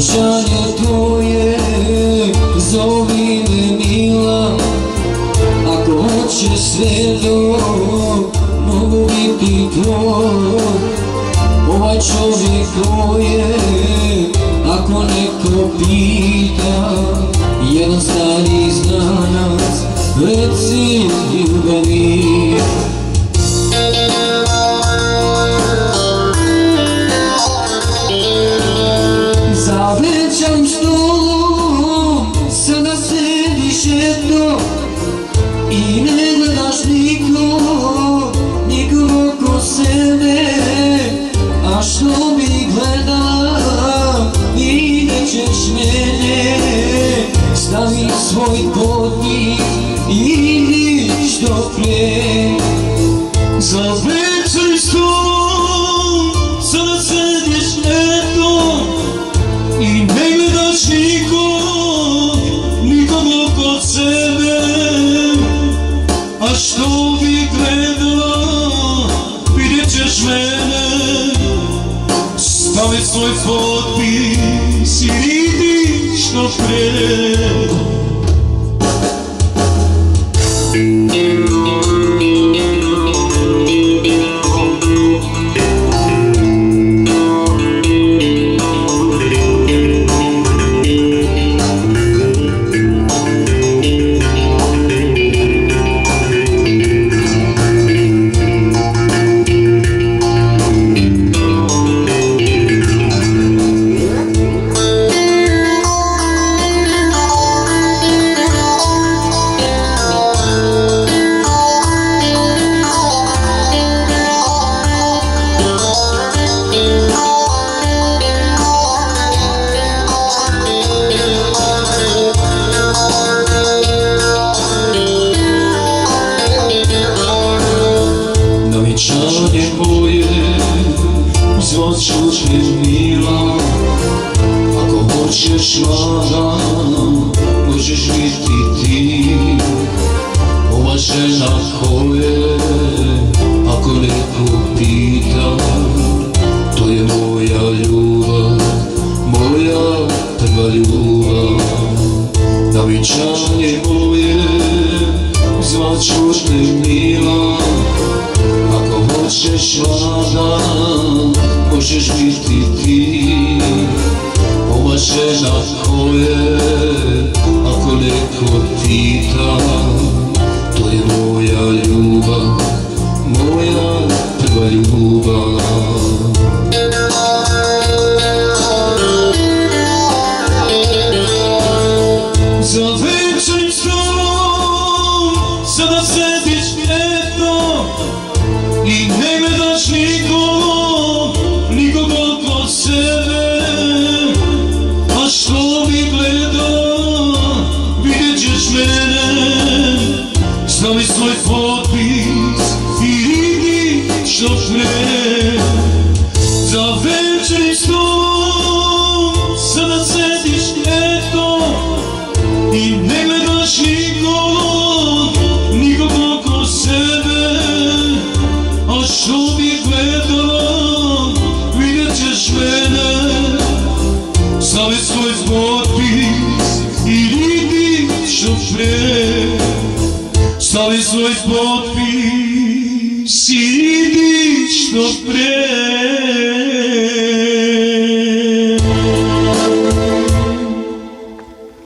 Obećanje tvoje, zovi me mila. Ako hoćeš sve dok mogu biti tvoj. Ovaj čovjek tvoje, ako neko pita, jedan stari znanac, reci ljubavi. Za većanim stolom sada sediš jedno i ne gledaš nikog oko sebe. A što bi gledala, vidjet ćeš mene. Stavi svoj potpis i idi što prije. Za većanim stolom sada sediš jedno i ne gledaš nikog oko sebe. A što bi gledala, vidjet ćeš mene. Stavi svoj potpis i idi što prije. Obećanje moje, zvaću te mila. Ako hoćeš mlada, možeš biti ti. Ova žena koje, ako neko pita, to je moja ljubav, moja prva ljubav. Obećanje moje, zvaću te mila. Ako hoćeš mlada, možeš biti ti. Ova žena koje, ako neko pita, to je moja ljubav, moja prva ljubav. Za većanim stolom sada sediš jedno i ne gledaš nikog oko sebe. A što bi gledala, vidjet ćeš mene. Stavi svoj potpis i idi što prije. Za većanim stolom sada sediš jedno i ne gledaš nikog oko sebe. A što bi gledala, vidjet ćeš mene. Stavi svoj potpis i idi što prije. Stavi svoj potpis i idi što prije.